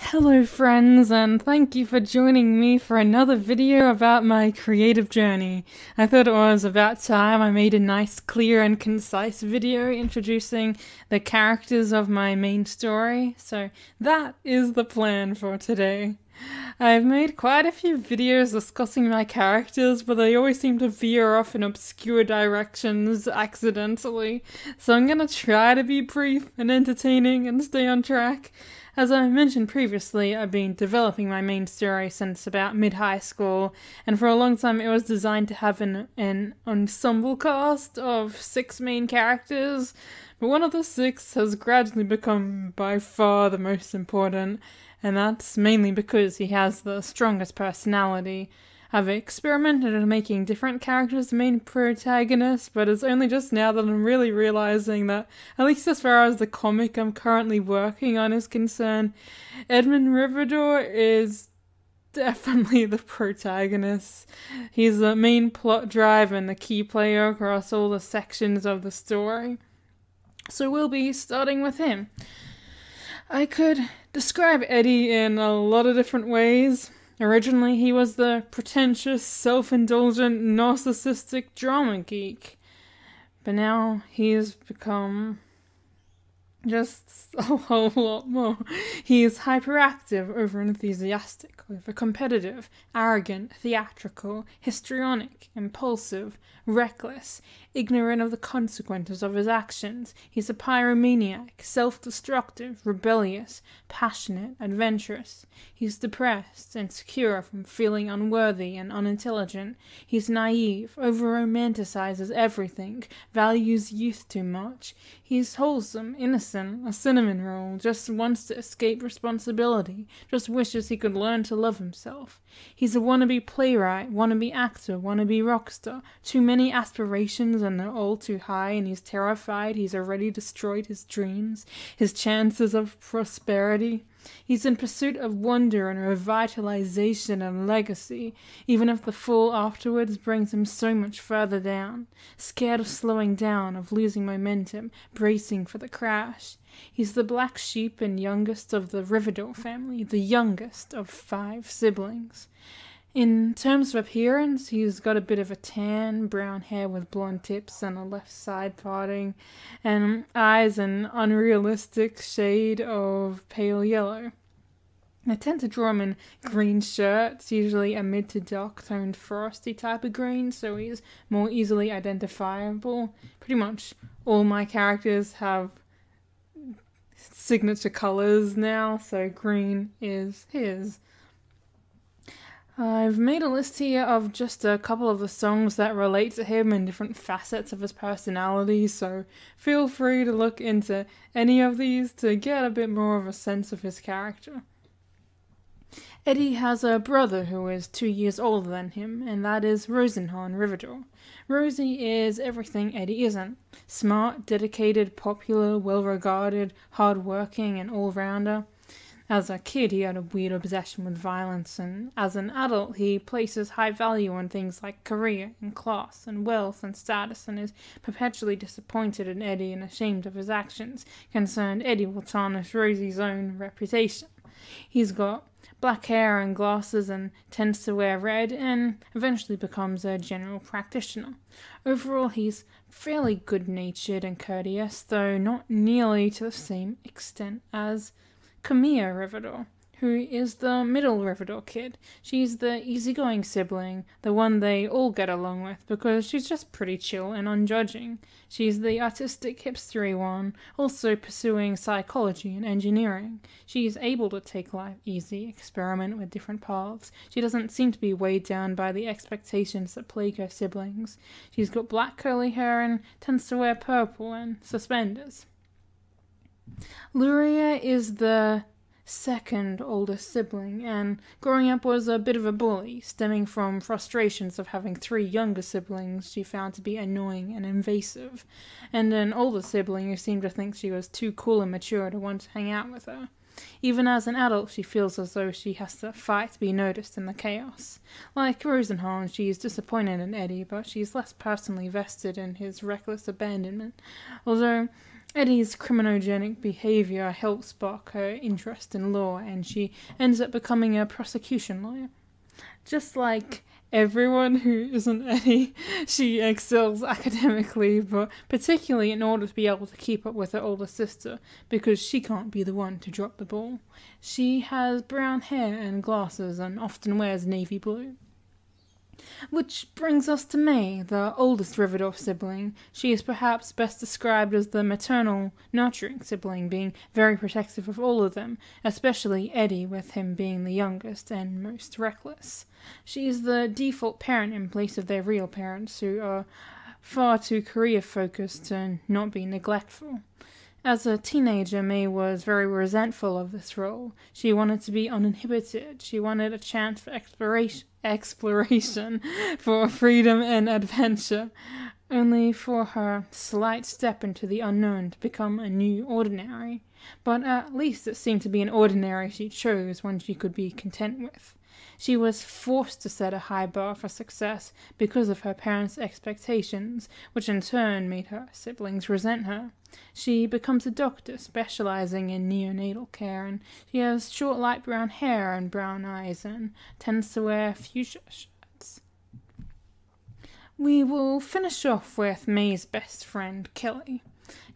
Hello friends, and thank you for joining me for another video about my creative journey. I thought it was about time I made a nice, clear and concise video introducing the characters of my main story, so that is the plan for today. I've made quite a few videos discussing my characters, but they always seem to veer off in obscure directions accidentally, so I'm gonna try to be brief and entertaining and stay on track. As I mentioned previously, I've been developing my main story since about mid-high school, and for a long time it was designed to have an ensemble cast of 6 main characters, but one of the 6 has gradually become by far the most important, and that's mainly because he has the strongest personality. I've experimented in making different characters the main protagonists, but it's only just now that I'm really realizing that, at least as far as the comic I'm currently working on is concerned, Edmund Riverdor is definitely the protagonist. He's the main plot driver and the key player across all the sections of the story. So we'll be starting with him. I could describe Eddie in a lot of different ways. Originally, he was the pretentious, self-indulgent, narcissistic drama geek. But now he has become just a whole lot more. He is hyperactive, over-enthusiastic, over-competitive, arrogant, theatrical, histrionic, impulsive, reckless, ignorant of the consequences of his actions. He's a pyromaniac, self-destructive, rebellious, passionate, adventurous. He's depressed, insecure from feeling unworthy and unintelligent. He's naive, over-romanticizes everything, values youth too much. He's wholesome, innocent, a cinnamon roll, just wants to escape responsibility, just wishes he could learn to love himself. He's a wannabe playwright, wannabe actor, wannabe rock star. Too many aspirations and they're all too high, and he's terrified he's already destroyed his dreams, his chances of prosperity. He's in pursuit of wonder and revitalization and legacy, even if the fall afterwards brings him so much further down. Scared of slowing down, of losing momentum, bracing for the crash. He's the black sheep and youngest of the Riverdor family, the youngest of 5 siblings. In terms of appearance, he's got a bit of a tan, brown hair with blonde tips and a left side parting, and eyes an unrealistic shade of pale yellow. I tend to draw him in green shirts, usually a mid to dark toned frosty type of green, so he's more easily identifiable. Pretty much all my characters have signature colors now, so green is his. I've made a list here of just a couple of the songs that relate to him and different facets of his personality, so feel free to look into any of these to get a bit more of a sense of his character. Eddie has a brother who is 2 years older than him, and that is Rosenhan Riverdor. Rosie is everything Eddie isn't. Smart, dedicated, popular, well-regarded, hard-working, and all-rounder. As a kid, he had a weird obsession with violence, and as an adult, he places high value on things like career and class and wealth and status, and is perpetually disappointed in Eddie and ashamed of his actions, concerned Eddie will tarnish Rosie's own reputation. He's got black hair and glasses and tends to wear red, and eventually becomes a general practitioner. Overall, he's fairly good-natured and courteous, though not nearly to the same extent as Kamiya Riverdor, who is the middle Riverdor kid. She's the easygoing sibling, the one they all get along with because she's just pretty chill and unjudging. She's the artistic hipstery one, also pursuing psychology and engineering. She's able to take life easy, experiment with different paths. She doesn't seem to be weighed down by the expectations that plague her siblings. She's got black curly hair and tends to wear purple and suspenders. Luria is the second oldest sibling, and growing up was a bit of a bully, stemming from frustrations of having 3 younger siblings she found to be annoying and invasive, and an older sibling who seemed to think she was too cool and mature to want to hang out with her. Even as an adult, she feels as though she has to fight to be noticed in the chaos. Like Rosenhan, she's disappointed in Eddie, but she's less personally vested in his reckless abandonment, although Eddie's criminogenic behavior helps spark her interest in law, and she ends up becoming a prosecution lawyer. Just like everyone who isn't Eddie, she excels academically, but particularly in order to be able to keep up with her older sister, because she can't be the one to drop the ball. She has brown hair and glasses and often wears navy blue. Which brings us to May, the oldest Riverdorf sibling. She is perhaps best described as the maternal, nurturing sibling, being very protective of all of them, especially Eddie, with him being the youngest and most reckless. She is the default parent in place of their real parents, who are far too career-focused to not be neglectful. As a teenager, May was very resentful of this role. She wanted to be uninhibited. She wanted a chance for exploration, for freedom and adventure, only for her slight step into the unknown to become a new ordinary. But at least it seemed to be an ordinary she chose, one she could be content with. She was forced to set a high bar for success because of her parents' expectations, which in turn made her siblings resent her. She becomes a doctor specializing in neonatal care, and she has short light brown hair and brown eyes and tends to wear fuchsia shirts. We will finish off with May's best friend, Kelly.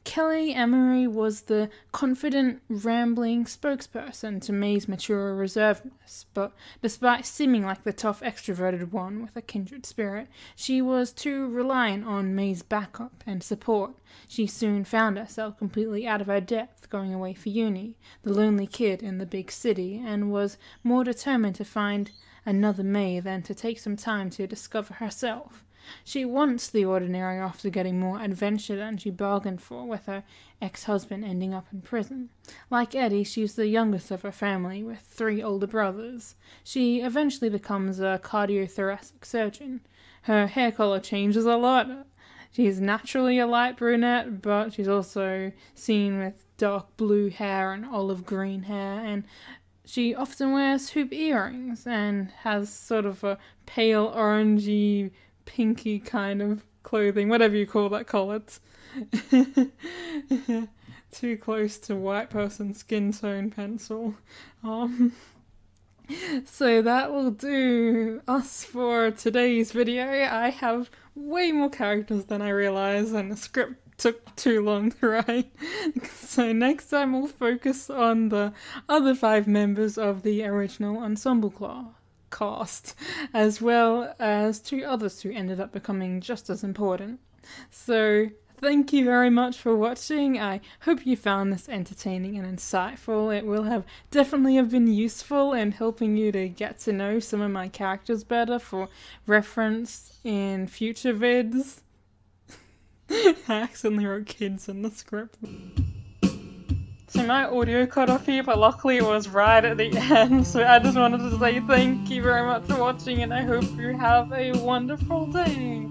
Kelly Emery was the confident, rambling spokesperson to May's mature reservedness, but despite seeming like the tough, extroverted one with a kindred spirit, she was too reliant on May's backup and support. She soon found herself completely out of her depth going away for uni, the lonely kid in the big city, and was more determined to find another May than to take some time to discover herself. She wants the ordinary after getting more adventure than she bargained for, with her ex-husband ending up in prison. Like Eddie, she's the youngest of her family, with 3 older brothers. She eventually becomes a cardiothoracic surgeon. Her hair color changes a lot. She's naturally a light brunette, but she's also seen with dark blue hair and olive green hair, and she often wears hoop earrings and has sort of a pale orangey pinky kind of clothing, whatever you call that color. Too close to white person skin tone pencil. So that will do us for today's video. I have way more characters than I realized, and the script took too long to write. So next time we'll focus on the other 5 members of the original ensemble cast, as well as 2 others who ended up becoming just as important. So thank you very much for watching. I hope you found this entertaining and insightful. It will have definitely have been useful in helping you to get to know some of my characters better for reference in future vids. I accidentally wrote kids in the script. So my audio cut off here, but luckily it was right at the end, so I just wanted to say thank you very much for watching, and I hope you have a wonderful day.